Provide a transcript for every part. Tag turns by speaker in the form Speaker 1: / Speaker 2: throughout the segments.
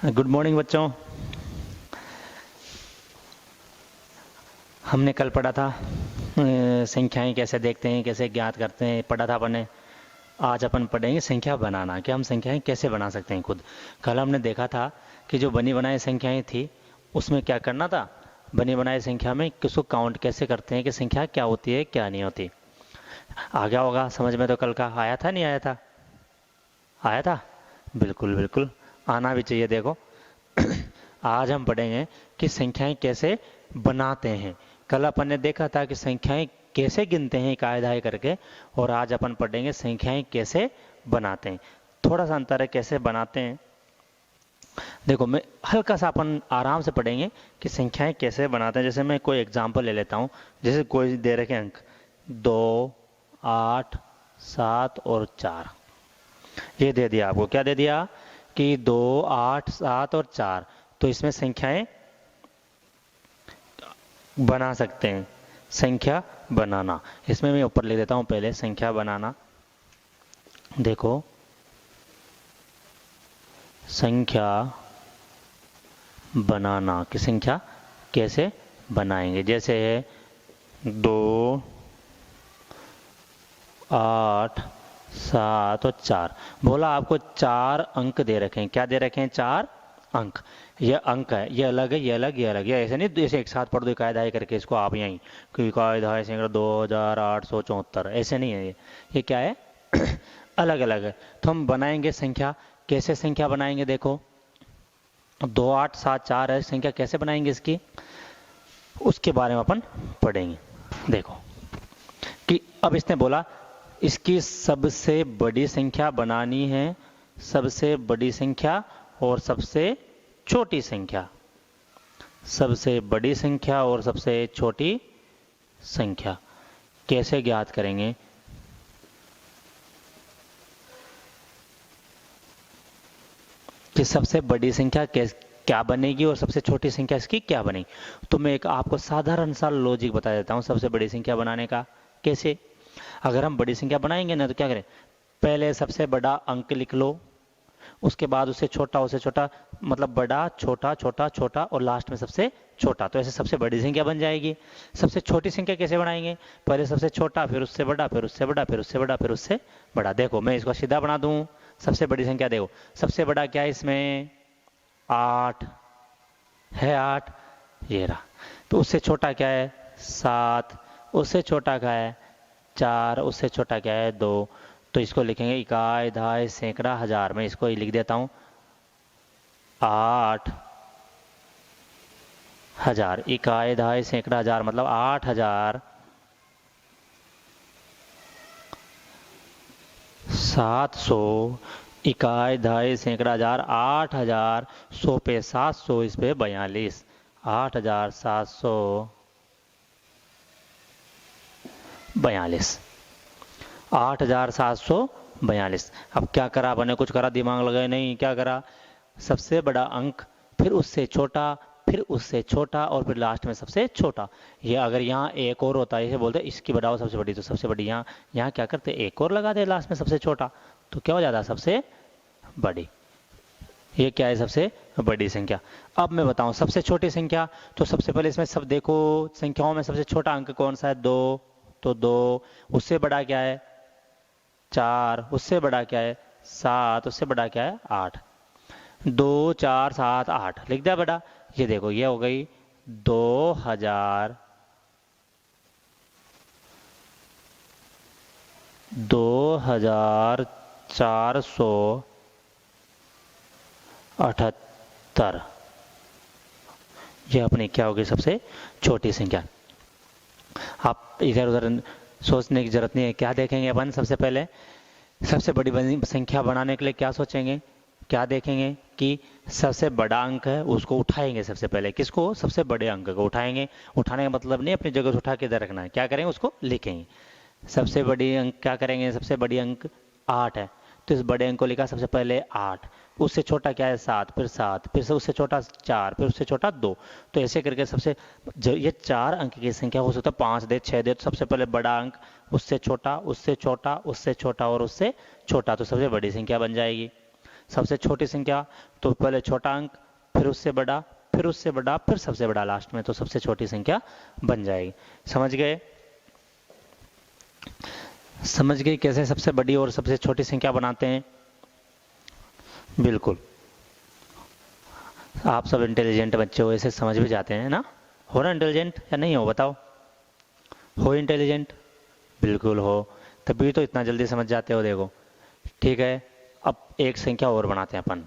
Speaker 1: Good morning बच्चों। हमने कल पढ़ा था संख्याएं कैसे देखते हैं, कैसे ज्ञात करते हैं, पढ़ा था अपन ने। आज अपन पढ़ेंगे संख्या बनाना, कि हम संख्याएं कैसे बना सकते हैं खुद। कल हमने देखा था कि जो बनी बनाई संख्याएं थी उसमें क्या करना था। बनी बनाई संख्या में किसको काउंट कैसे करते हैं, कि संख्या क्या होती है क्या नहीं होती। आ गया होगा समझ में? तो कल का आया था नहीं आया था? आया था, बिल्कुल बिल्कुल आना भी चाहिए। देखो आज हम पढ़ेंगे कि संख्याएं कैसे बनाते हैं। कल अपन ने देखा था कि संख्याएं कैसे गिनते हैं इकाई दहाई करके, और आज अपन पढ़ेंगे संख्याएं कैसे बनाते हैं। थोड़ा सा अंतर है कैसे बनाते हैं। देखो मैं हल्का सा अपन आराम से पढ़ेंगे कि संख्याएं कैसे बनाते हैं। जैसे मैं कोई एग्जांपल ले लेता हूँ। जैसे कोई दे रखे अंक 2, 8, 7 और 4, ये दे दिया आपको। क्या दे दिया कि 2, 8, 7 और 4। तो इसमें संख्याएं बना सकते हैं। संख्या बनाना, इसमें मैं ऊपर लिख देता हूं पहले संख्या बनाना। देखो संख्या बनाना की संख्या कैसे बनाएंगे। जैसे है 2, 8, 7 और 4। बोला आपको 4 अंक दे रखे हैं। क्या दे रखे हैं? 4 अंक। ये अंक है, ये अलग है, ये अलग, ये अलग। ये ऐसे नहीं जैसे एक साथ पढ़ दो इकाई दहाई करके इसको आप यहीं कि इकाई दहाई सैकड़ा 2874, ऐसे नहीं है। ये क्या है? अलग अलग है। तो हम बनाएंगे संख्या। कैसे संख्या बनाएंगे? देखो 2, 8, 7, 4 है संख्या, कैसे बनाएंगे इसकी, उसके बारे में अपन पढ़ेंगे। देखो कि अब इसने बोला इसकी सबसे बड़ी संख्या बनानी है, सबसे बड़ी संख्या और सबसे छोटी संख्या। सबसे बड़ी संख्या और सबसे छोटी संख्या कैसे ज्ञात करेंगे? कि सबसे बड़ी संख्या क्या बनेगी और सबसे छोटी संख्या इसकी क्या बनेगी। तो मैं एक आपको साधारण सा लॉजिक बता देता हूं सबसे बड़ी संख्या बनाने का। कैसे? अगर हम बड़ी संख्या बनाएंगे ना तो क्या करें, पहले सबसे बड़ा अंक लिख लो, उसके बाद उससे छोटा, मतलब बड़ा छोटा छोटा छोटा और लास्ट में सबसे छोटा। तो ऐसे सबसे बड़ी संख्या बन जाएगी। सबसे छोटी संख्या कैसे बनाएंगे? पहले सबसे छोटा, फिर उससे बड़ा, फिर उससे बड़ा, फिर उससे बड़ा, फिर उससे बड़ा। देखो मैं इसको सीधा बना दूं। सबसे बड़ी संख्या देखो, सबसे बड़ा क्या है इसमें? 8 है, 8 ये रहा। तो उससे छोटा क्या है? 7। उससे छोटा क्या है? 4। उससे छोटा क्या है? 2। तो इसको लिखेंगे इकाई दहाई सैकड़ा हजार। मैं इसको ही लिख देता हूं 8,000। इकाई दहाई सैकड़ा हजार मतलब 8,700। इकाई दहाई सैकड़ा हजार 8,000। 100 पे 700, इस पे 42। 8,742। 8,742। अब क्या करा आपने? कुछ करा? दिमाग लगाए नहीं, क्या करा? सबसे बड़ा अंक, फिर उससे छोटा, फिर उससे छोटा और फिर लास्ट में सबसे छोटा। ये अगर यहाँ एक और होता है, इसे बोलते हैं इसकी बढ़ाओ सबसे बड़ी, तो सबसे बड़ी यहाँ यहाँ क्या करते? एक और लगा दे लास्ट में सबसे छोटा, तो क्या हो जाता? सबसे बड़ी। ये क्या है? सबसे बड़ी संख्या। अब मैं बताऊं सबसे छोटी संख्या। तो सबसे पहले इसमें सब देखो, संख्याओं में सबसे छोटा अंक कौन सा है? 2। तो 2। उससे बड़ा क्या है? 4। उससे बड़ा क्या है? 7। उससे बड़ा क्या है? 8। 2, 4, 7, 8 लिख दिया बेटा। ये देखो ये हो गई 2,478। ये अपनी क्या होगी? सबसे छोटी संख्या। आप इधर उधर सोचने की जरूरत नहीं है। क्या देखेंगे अपन? सबसे पहले सबसे बड़ी संख्या बनाने के लिए क्या सोचेंगे, क्या देखेंगे कि सबसे बड़ा अंक है उसको उठाएंगे। सबसे पहले किसको? सबसे बड़े अंक को उठाएंगे। उठाने का मतलब नहीं अपनी जगह से उठा के इधर रखना है। क्या करेंगे? उसको लिखेंगे। सबसे बड़ी अंक क्या करेंगे? सबसे बड़ी अंक 8 है, तो इस बड़े अंक को लिखा सबसे पहले 8। उससे छोटा क्या है? 7। फिर 7, फिर से उससे छोटा 4, फिर उससे छोटा 2। तो ऐसे करके सबसे ये 4 अंक की संख्या हो सकता है 5 दे, 6 दे। तो सबसे पहले बड़ा अंक, उससे छोटा, उससे छोटा, उससे छोटा और उससे छोटा, तो सबसे बड़ी संख्या बन जाएगी। सबसे छोटी संख्या तो पहले छोटा अंक, फिर उससे बड़ा, फिर उससे बड़ा, फिर सबसे बड़ा लास्ट में, तो सबसे छोटी संख्या बन जाएगी। समझ गए? समझ गए कैसे सबसे बड़ी और सबसे छोटी संख्या बनाते हैं? बिल्कुल, आप सब इंटेलिजेंट बच्चे हो, ऐसे समझ भी जाते हैं ना? हो ना इंटेलिजेंट या नहीं हो बताओ? हो इंटेलिजेंट? बिल्कुल हो, तभी तो इतना जल्दी समझ जाते हो। देखो ठीक है, अब एक संख्या और बनाते हैं अपन।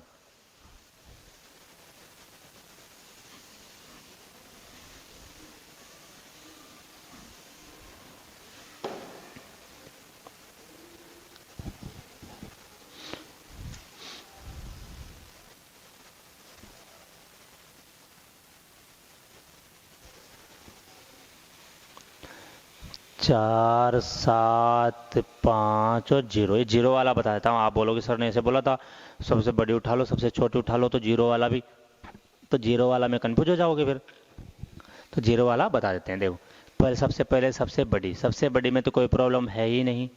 Speaker 1: चार, सात, पाँच और जीरो। ये जीरो वाला बता देता हूँ, आप बोलोगे सर ने ऐसे बोला था सबसे बड़ी उठा लो सबसे छोटी उठा लो, तो जीरो वाला भी, तो जीरो वाला में कंफ्यूज हो जाओगे फिर। तो जीरो वाला बता देते हैं। देखो पहले सबसे बड़ी, सबसे बड़ी में तो कोई प्रॉब्लम है ही नहीं।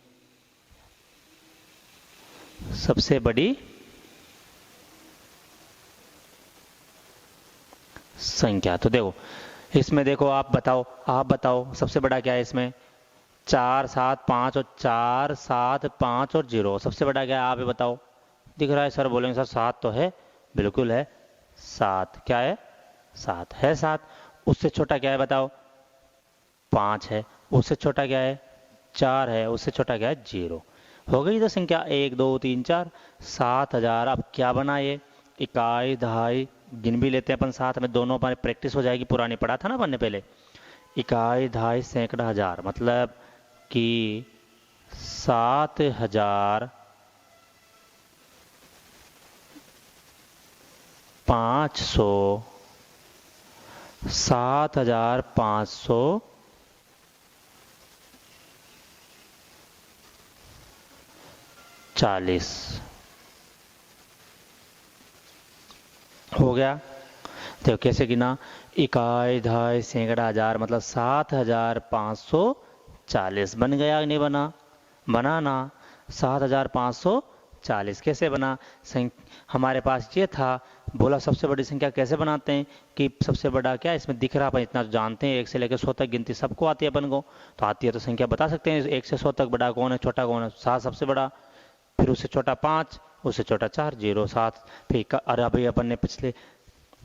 Speaker 1: सबसे बड़ी संख्या, तो देखो इसमें, देखो आप बताओ सबसे बड़ा क्या है इसमें? चार, सात, पाँच, और चार, सात, पाँच और जीरो, सबसे बड़ा क्या है आप ही बताओ? दिख रहा है? सर बोलेंगे सर सात तो है। बिल्कुल है, सात। क्या है? सात है, सात। उससे छोटा क्या है बताओ? पाँच है। उससे छोटा क्या है? चार है। उससे छोटा क्या है? जीरो। हो गई तो संख्या, एक, दो, तीन, चार, 7,000। अब क्या बना ये? इकाई, दहाई, गिन भी लेते हैं अपन साथ में, दोनों पर प्रैक्टिस हो जाएगी, पुरानी पढ़ा था ना अपन ने पहले। इकाई, दहाई, सैकड़ा, हजार, मतलब कि 7,500, 7,540 हो गया। देखो कैसे गिना, इकाई, दहाई, सैकड़ा, हजार, मतलब 7,540 बन गया नहीं बना? बनाना 7,540 कैसे बना? हमारे पास ये था, बोला सबसे बड़ी संख्या कैसे बनाते हैं, कि सबसे बड़ा क्या इसमें दिख रहा, अपन इतना तो जानते हैं, 1 से लेकर 100 तक गिनती सबको आती है अपन को, तो आती है तो संख्या बता सकते हैं 1 से 100 तक बड़ा कौन है, छोटा कौन है? 7 सबसे बड़ा, फिर उससे छोटा 5, उससे छोटा 4, 0, 7। फिर अरे अभी अपन ने पिछले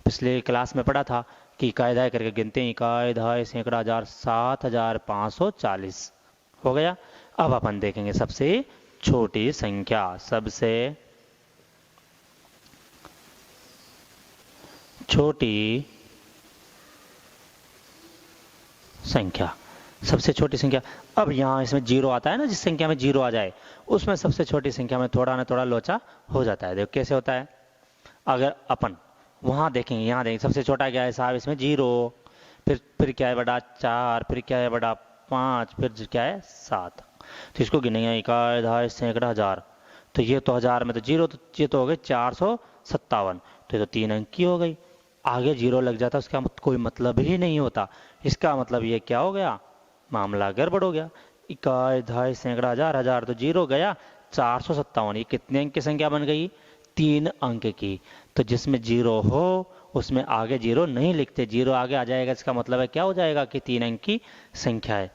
Speaker 1: पिछले क्लास में पढ़ा था कि इकाई दहाई करके गिनते हैं, इकाई, दहाई, सैकड़ा, हजार, 7,540 हो गया। अब अपन देखेंगे सबसे छोटी संख्या, सबसे छोटी संख्या, सबसे छोटी संख्या। अब यहाँ इसमें जीरो आता है ना, जिस संख्या में जीरो आ जाए उसमें सबसे छोटी संख्या में थोड़ा ना थोड़ा लोचा हो जाता है। देखो कैसे होता है, अगर अपन वहां देखेंगे, यहाँ देखेंगे सबसे छोटा क्या है साहब इसमें? जीरो। फिर क्या है बड़ा? 4, फिर क्या है बड़ा? 5, फिर क्या है? 7। तो इसको गिनेंगे, इकाई, दहाई, सैकड़ा, हजार, तो ये तो हजार में तो जीरो, तो ये तो हो गए 457, तो ये तो 3 अंक की हो गई। आगे जीरो लग जाता उसका कोई मतलब ही नहीं होता। इसका मतलब ये क्या हो गया? मामला गड़बड़ हो गया। इकाई, दहाई, सैकड़ा, हजार, हजार तो जीरो गया, 457, ये कितने अंक की संख्या बन गई? 3 अंक की। तो जिसमें जीरो हो उसमें आगे जीरो नहीं लिखते, जीरो आगे आ जाएगा, इसका मतलब है क्या हो जाएगा कि 3 अंक की संख्या है,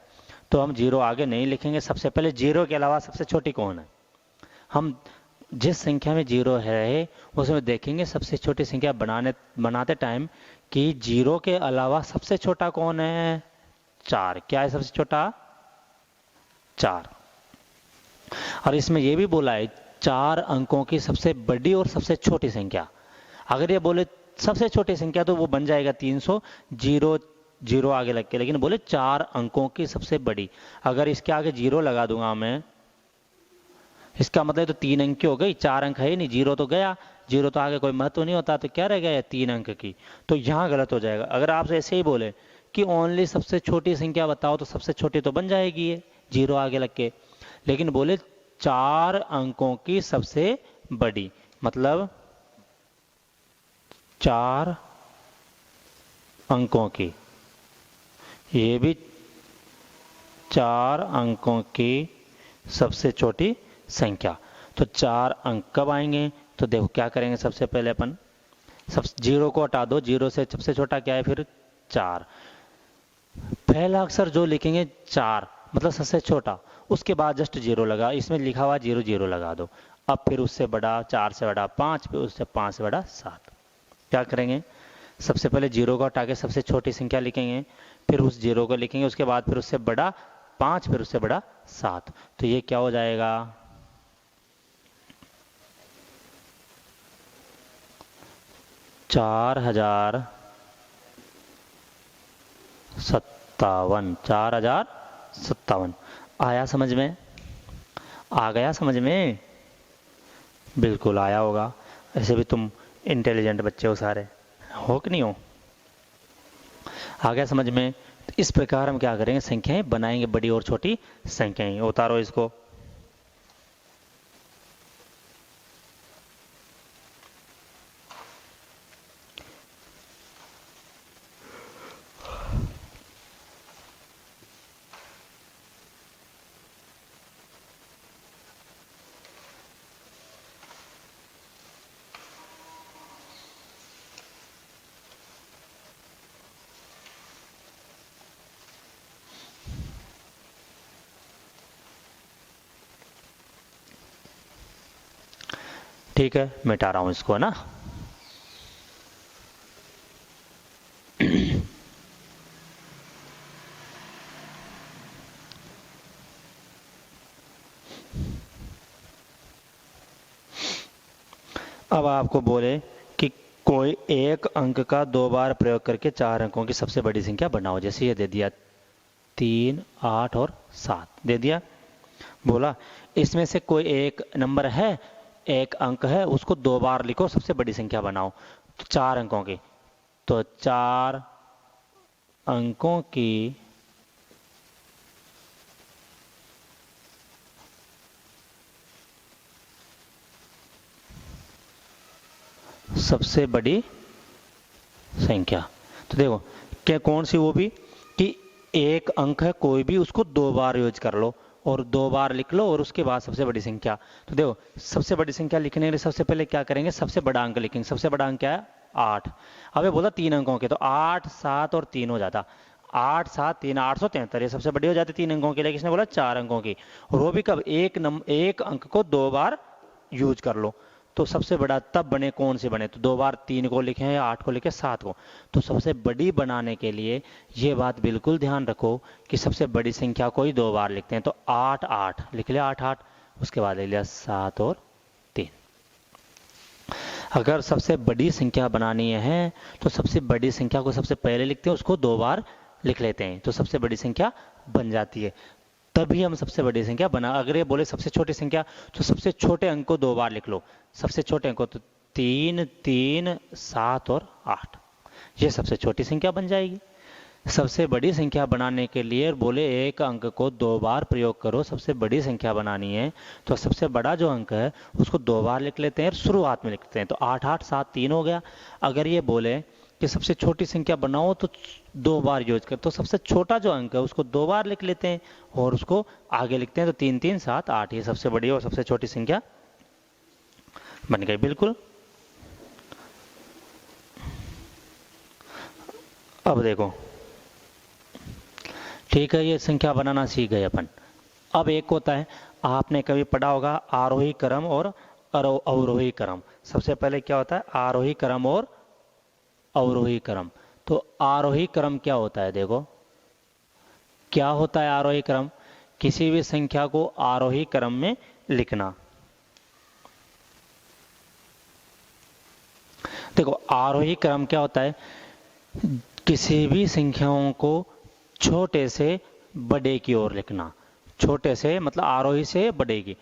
Speaker 1: तो हम जीरो आगे नहीं लिखेंगे। सबसे पहले जीरो के अलावा सबसे छोटी कौन है, हम जिस संख्या में जीरो है उसमें देखेंगे सबसे छोटी संख्या बनाते टाइम कि जीरो के अलावा सबसे छोटा कौन है? 4। क्या है सबसे छोटा? 4। और इसमें यह भी बोला है 4 अंकों की सबसे बड़ी और सबसे छोटी संख्या। अगर ये बोले सबसे छोटी संख्या तो वो बन जाएगा 300, जीरो जीरो आगे लग के, लेकिन बोले 4 अंकों की सबसे बड़ी, अगर इसके आगे जीरो लगा दूंगा मैं, इसका मतलब तो 3 अंक की हो गई, 4 अंक है ही नहीं, जीरो तो गया, जीरो तो आगे कोई महत्व नहीं होता, तो क्या रह गया? 3 अंक की। तो यहाँ गलत हो जाएगा। अगर आपसे ऐसे ही बोले कि ओनली सबसे छोटी संख्या बताओ, तो सबसे छोटी तो बन जाएगी ये जीरो आगे लग के, लेकिन बोले 4 अंकों की सबसे बड़ी, मतलब 4 अंकों की, ये भी 4 अंकों की सबसे छोटी संख्या। तो 4 अंक कब आएंगे? तो देखो क्या करेंगे, सबसे पहले अपन सब जीरो को हटा दो, जीरो से सबसे छोटा क्या है फिर 4। पहला अक्षर जो लिखेंगे 4 मतलब सबसे छोटा, उसके बाद जस्ट जीरो लगा, इसमें लिखा हुआ 0 0 लगा दो। अब फिर उससे बड़ा, 4 से बड़ा 5, फिर उससे 5 से बड़ा 7। क्या करेंगे, सबसे पहले जीरो को हटा के सबसे छोटी संख्या लिखेंगे, फिर उस जीरो को लिखेंगे, उसके बाद फिर उससे बड़ा 5, फिर उससे बड़ा 7। तो ये क्या हो जाएगा, 4057, 4057। आया समझ में, आ गया समझ में, बिल्कुल आया होगा। ऐसे भी तुम इंटेलिजेंट बच्चे हो सारे, हो कि नहीं हो, आ गया समझ में। तो इस प्रकार हम क्या करेंगे, संख्याएं बनाएंगे, बड़ी और छोटी संख्याएं। उतारो इसको, ठीक है, मिटा रहा हूं इसको ना। अब आपको बोले कि कोई एक अंक का 2 बार प्रयोग करके 4 अंकों की सबसे बड़ी संख्या बनाओ। जैसे ये दे दिया 3, 8 और 7 दे दिया, बोला इसमें से कोई एक नंबर है, एक अंक है, उसको 2 बार लिखो, सबसे बड़ी संख्या बनाओ। तो 4 अंकों की, तो 4 अंकों की सबसे बड़ी संख्या। तो देखो क्या, कौन सी, वो भी कि एक अंक है कोई भी, उसको 2 बार यूज कर लो और 2 बार लिख लो और उसके बाद सबसे बड़ी संख्या। तो देखो सबसे बड़ी संख्या लिखने के लिए सबसे पहले क्या करेंगे, सबसे बड़ा अंक लिखेंगे। सबसे बड़ा अंक क्या है, 8। अब ये बोला 3 अंकों के, तो 8, 7 और 3 हो जाता, 8, 7, 3, 873। ये सबसे बड़ी हो जाती 3 अंकों के लिए। किसने बोला, 4 अंकों की, और वो भी कब, एक अंक को 2 बार यूज कर लो। तो सबसे बड़ा तब बने, कौन से बने, तो 2 बार 3 को लिखे, 8 को लिखे, 7 को। तो सबसे बड़ी बनाने के लिए ये बात बिल्कुल ध्यान रखो कि सबसे बड़ी संख्या को ही 2 बार लिखते हैं। तो 8, 8 लिख लिया, 8, 8, उसके बाद ले लिया 7 और 3। अगर सबसे बड़ी संख्या बनानी है तो सबसे बड़ी संख्या को सबसे पहले लिखते हैं, उसको 2 बार लिख लेते हैं, तो सबसे बड़ी संख्या बन जाती है। तभी हम सबसे बड़ी संख्या बना। अगर ये बोले सबसे छोटी संख्या, तो सबसे छोटे अंक को 2 बार लिख लो। सबसे छोटे अंक को तो 3, 3, 7 और 8, ये सबसे छोटी संख्या बन जाएगी। सबसे बड़ी संख्या बनाने के लिए बोले एक अंक को 2 बार प्रयोग करो, सबसे बड़ी संख्या बनानी है तो सबसे बड़ा जो अंक है उसको 2 बार लिख लेते हैं और शुरुआत में लिखते हैं। तो 8, 8, 7, 3 हो गया। अगर ये बोले कि सबसे छोटी संख्या बनाओ तो 2 बार यूज कर, तो सबसे छोटा जो अंक है उसको 2 बार लिख लेते हैं और उसको आगे लिखते हैं। तो 3, 3, 7, 8, ये सबसे बड़ी और सबसे छोटी संख्या बन गई। बिल्कुल। अब देखो, ठीक है, ये संख्या बनाना सीख गए अपन। अब एक होता है, आपने कभी पढ़ा होगा आरोही क्रम और अवरोही क्रम। सबसे पहले क्या होता है, आरोही क्रम और अवरोही क्रम। तो आरोही क्रम क्या होता है, देखो क्या होता है आरोही क्रम, किसी भी संख्या को आरोही क्रम में लिखना। देखो आरोही क्रम क्या होता है, किसी भी संख्याओं को छोटे से बड़े की ओर लिखना। छोटे से मतलब आरोही से बड़े की,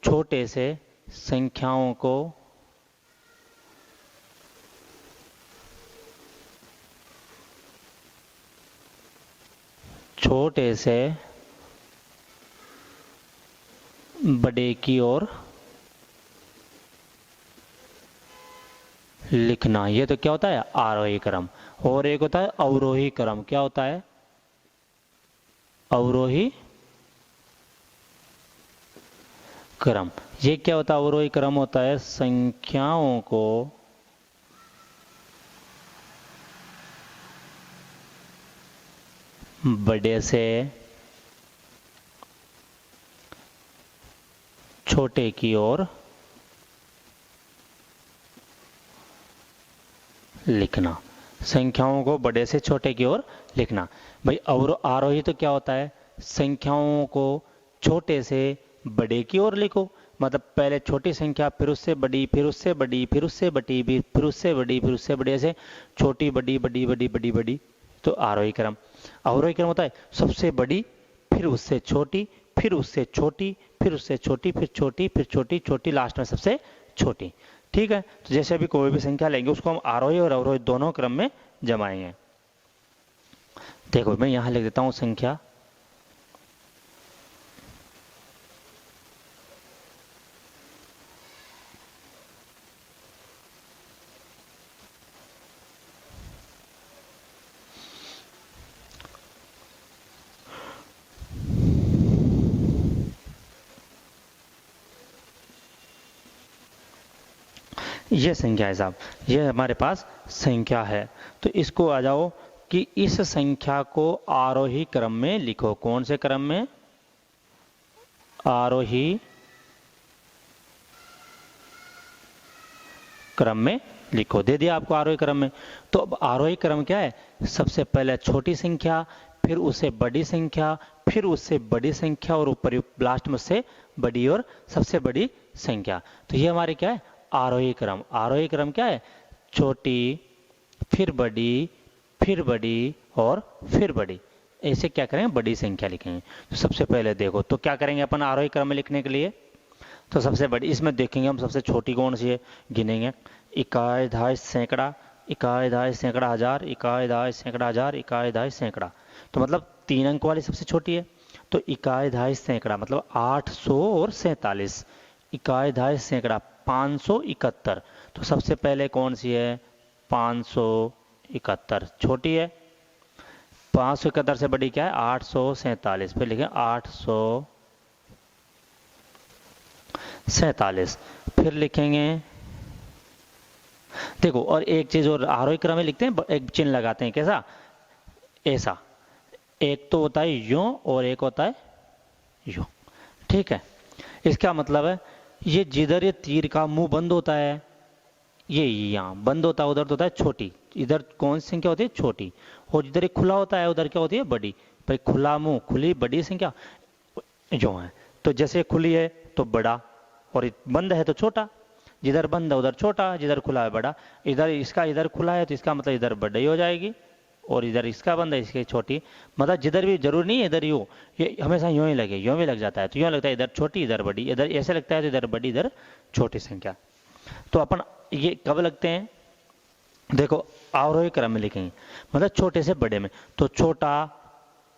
Speaker 1: छोटे से संख्याओं को छोटे से बड़े की ओर लिखना। ये तो क्या होता है, आरोही क्रम। और एक होता है अवरोही क्रम। क्या होता है, अवरोही क्रम। ये क्या होता है? अवरोही क्रम होता है संख्याओं को बड़े से छोटे की ओर लिखना। संख्याओं को बड़े से छोटे की ओर लिखना। भाई आरोही तो क्या होता है? संख्याओं को छोटे से बड़े की ओर लिखो। मतलब पहले छोटी संख्या, फिर उससे बड़ी, फिर उससे बड़ी, फिर उससे बड़ी, फिर उससे बड़ी, फिर उससे बड़ी, ऐसे छोटी बड़ी बड़ी बड़ी बड़ी बड़ी। तो आरोही क्रम। अवरोही क्रम होता है सबसे बड़ी, फिर उससे छोटी, फिर उससे छोटी, फिर उससे छोटी, फिर छोटी, फिर छोटी, छोटी, लास्ट में सबसे छोटी। ठीक है, तो जैसे अभी कोई भी संख्या लेंगे उसको हम आरोही और अवरोही दोनों क्रम में जमाएंगे। देखो मैं यहां लिख देता हूं संख्या ये संख्या है साहब, ये हमारे पास संख्या है। तो इसको आ जाओ कि इस संख्या को आरोही क्रम में लिखो। कौन से क्रम में? आरोही क्रम में लिखो। दे दिया आपको आरोही क्रम में। तो अब आरोही क्रम क्या है? सबसे पहले छोटी संख्या, फिर उससे बड़ी संख्या, फिर उससे बड़ी संख्या, और ऊपर लास्ट में से बड़ी और सबसे बड़ी संख्या। तो ये हमारे क्या है? आरोही क्रम। आरोही क्रम क्या है? छोटी, फिर बड़ी, फिर बड़ी और फिर बड़ी। ऐसे क्या करेंगे? बड़ी संख्या लिखेंगे। तो सबसे पहले देखो, तो क्या करेंगे अपन आरोही क्रम में लिखने के लिए? तो सबसे बड़ी, इसमें देखेंगे हम सबसे छोटी कौन सी है, गिनेंगे। इकाई, दहाई, सैकड़ा, इकाई, दहाई, सैकड़ा, हजार, इकाई, दहाई, सैकड़ा, हजार, इकाई, दहाई, सैकड़ा। तो मतलब 3 अंक वाली सबसे छोटी है। तो इकाई, दहाई, सैकड़ा मतलब 800 और 47। इकाई, दहाई, सैकड़ा 571। तो सबसे पहले कौन सी है? 571 छोटी है। 571 से बड़ी क्या है? 847। फिर लिखें 847। फिर लिखेंगे, देखो और एक चीज और आरोही क्रम में लिखते हैं, एक चिन्ह लगाते हैं। कैसा? ऐसा। एक तो होता है यूं और एक होता है यूं। ठीक है, इसका मतलब है ये जिधर ये तीर का मुंह बंद होता है, ये यहाँ बंद होता है, उधर तो होता है छोटी। इधर कौन सी संख्या होती है? छोटी। और जिधर ये खुला होता है उधर क्या होती है? बड़ी। भाई खुला मुंह, खुली बड़ी संख्या जो है। तो जैसे खुली है तो बड़ा, और बंद है तो छोटा। जिधर बंद है उधर छोटा, जिधर खुला है बड़ा। इधर इसका इधर खुला है तो इसका मतलब इधर बड़ी हो जाएगी, और इधर इसका बंद है इसकी छोटी। मतलब जिधर भी जरूर नहीं है इधर यूँ, ये हमेशा यूँ ही लगे, यूँ भी लग जाता है। तो यूँ लगता है इधर छोटी इधर बड़ी, इधर ऐसे लगता है तो इधर बड़ी इधर छोटी संख्या। तो अपन ये कब लगते हैं? देखो आरोही क्रम में लिखेंगे, मतलब छोटे से बड़े में। तो छोटा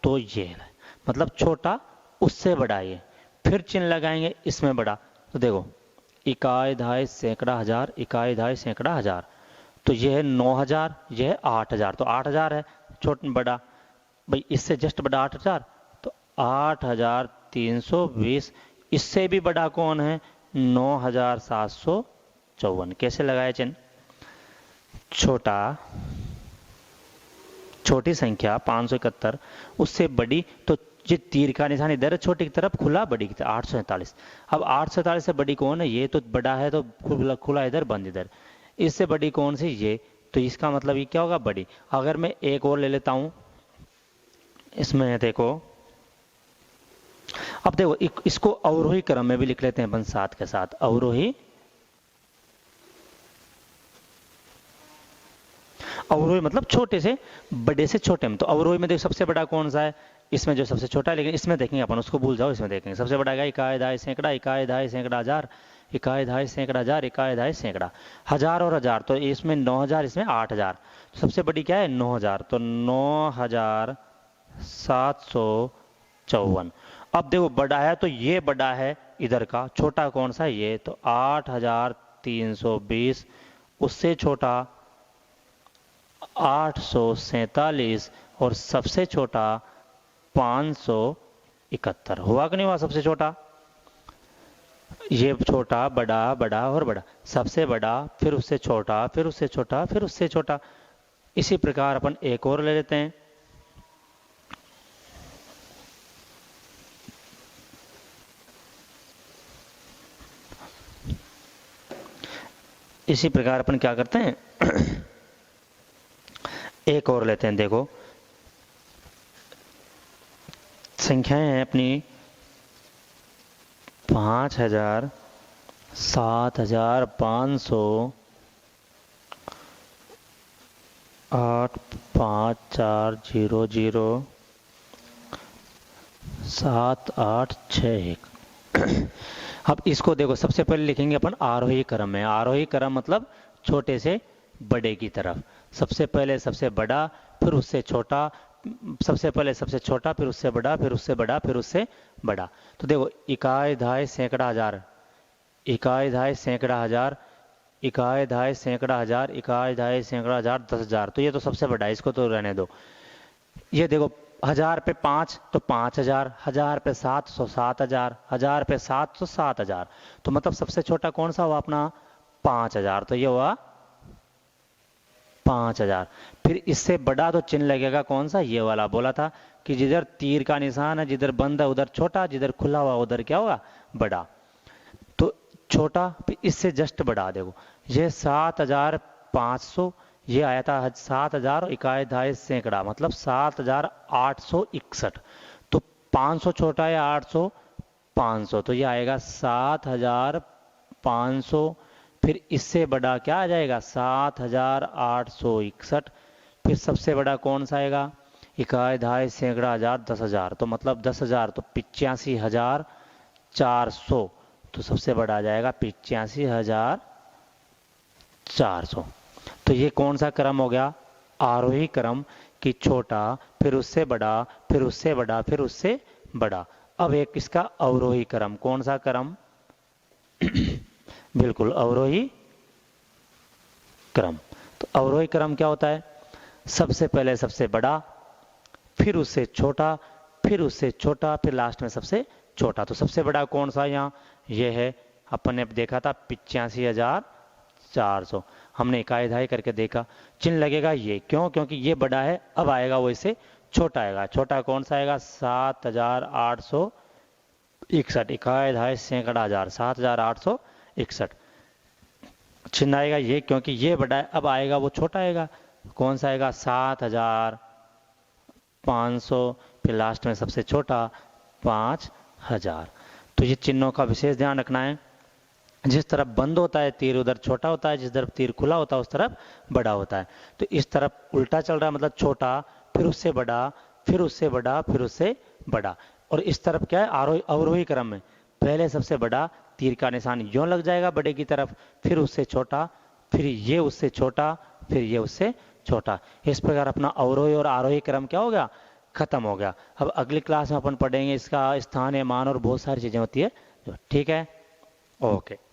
Speaker 1: तो ये है, मतलब छोटा उससे बड़ा ये। फिर चिन्ह लगाएंगे इसमें बड़ा। तो देखो इकाई, दहाई, सैकड़ा, हजार, इकाई, दहाई, सैकड़ा, हजार। तो ये है 9000, ये है 8000। तो 8000 है छोटा बड़ा। भाई इससे जस्ट बड़ा 8000, तो 8320। इससे भी बड़ा कौन है? 9754। कैसे लगाए चिन्ह? छोटा, छोटी संख्या 571, उससे बड़ी। तो ये तीर का निशान इधर है छोटी की तरफ, खुला बड़ी की तरफ 847। अब 847 से बड़ी कौन है? ये तो बड़ा है तो खुला खुला इधर बंद इधर। इससे बड़ी कौन सी? ये। तो इसका मतलब ये क्या होगा? बड़ी। अगर मैं एक और ले लेता हूं इसमें, देखो अब देखो इसको अवरोही क्रम में भी लिख लेते हैं अपन साथ के साथ। अवरोही, अवरोही मतलब छोटे से बड़े से छोटे में। तो अवरोही में देखो सबसे बड़ा कौन सा है? इसमें जो सबसे छोटा है, लेकिन इसमें देखेंगे अपन, उसको भूल जाओ, इसमें देखेंगे सबसे बड़ा क्या? इकाई, दहाई, सैकड़ा, इकाई, दहाई, सैकड़ा, हजार, इकाई, दहाई, सैकड़ा, हजार, इकाई, दहाई, सैकड़ा। हजार और हजार, तो इसमें 9000, इसमें 8000। तो सबसे बड़ी क्या है? 9000। तो 9754। अब देखो बड़ा है तो ये बड़ा है इधर का, छोटा कौन सा है? ये। तो 8320, उससे छोटा 847, और सबसे छोटा 571। हुआ कि नहीं हुआ सबसे छोटा? ये छोटा बड़ा बड़ा और बड़ा, सबसे बड़ा फिर उससे छोटा फिर उससे छोटा फिर उससे छोटा। इसी प्रकार अपन एक और ले लेते हैं। इसी प्रकार अपन क्या करते हैं एक और लेते हैं। देखो संख्याएं हैं अपनी 5000, 7500, 85400, 7861। अब इसको देखो, सबसे पहले लिखेंगे अपन आरोही क्रम में। आरोही क्रम मतलब छोटे से बड़े की तरफ। सबसे पहले सबसे बड़ा, फिर उससे छोटा, सबसे पहले सबसे छोटा, फिर उससे बड़ा, फिर उससे बड़ा, फिर उससे बड़ा। तो देखो इकाई दहाई सैकड़ा हजार, इकाई दहाई सैकड़ा हजार, इकाई दहाई सैकड़ा हजार, इकाई दहाई सैकड़ा हजार, 10,000। तो ये तो सबसे बड़ा है, इसको तो रहने दो। ये देखो 1000 पे 5 तो 5000, 1000 पे 7 तो 7000, 1000 पे 7 तो 7000। तो मतलब सबसे छोटा कौन सा हुआ अपना 5000। तो ये हुआ 5000। फिर इससे बड़ा तो चिन्ह लगेगा कौन सा, ये वाला बोला था कि जिधर तीर का निशान है, जिधर बंद है उधर छोटा, जिधर खुला हुआ उधर क्या होगा बड़ा। तो छोटा, फिर इससे जस्ट बड़ा। देखो ये 7500, ये आया था 7000 इकाई दहाई सैकड़ा, मतलब 7861। तो 500 छोटा है 800, 500, तो ये आएगा 7500। फिर इससे बड़ा क्या आ जाएगा 7861। फिर सबसे बड़ा कौन सा आएगा, इकाई दहाई सैकड़ा हजार, 10,000। तो मतलब 10,000 तो 85,400। तो सबसे बड़ा आ जाएगा 85,400। तो ये कौन सा क्रम हो गया, आरोही क्रम, कि छोटा फिर उससे बड़ा फिर उससे बड़ा फिर उससे बड़ा। अब एक इसका अवरोही क्रम, कौन सा क्रम बिल्कुल अवरोही क्रम। तो अवरोही क्रम क्या होता है, सबसे पहले सबसे बड़ा, फिर उससे छोटा, फिर उससे छोटा, फिर लास्ट में सबसे छोटा। तो सबसे बड़ा कौन सा यहाँ, ये है, अपन ने देखा था 85,400। हमने इकाई दहाई करके देखा, चिन्ह लगेगा ये, क्यों, क्योंकि ये बड़ा है। अब आएगा वो इससे छोटा आएगा, छोटा कौन सा आएगा 7861, इकाई दहाई सैकड़ा हजार, 7861। चिन्ह आएगा ये, क्योंकि ये बड़ा है। अब आएगा वो छोटा आएगा, कौन सा आएगा 7500, फिर लास्ट में सबसे छोटा 5000। तो ये चिन्हों का विशेष ध्यान रखना है। जिस तरफ बंद होता है तीर उधर छोटा होता है, जिस तरफ तीर खुला होता है उस तरफ बड़ा होता है। तो इस तरफ उल्टा चल रहा है, मतलब छोटा फिर उससे बड़ा फिर उससे बड़ा फिर उससे बड़ा। और इस तरफ क्या है, अवरोही क्रम में पहले सबसे बड़ा, तीर का निशान यूं लग जाएगा बड़े की तरफ, फिर उससे छोटा, फिर ये उससे छोटा, फिर ये उससे छोटा। इस प्रकार अपना अवरोही और आरोही क्रम क्या हो गया, खत्म हो गया। अब अगली क्लास में अपन पढ़ेंगे इसका स्थान या मान और बहुत सारी चीजें होती है। ठीक है, ओके।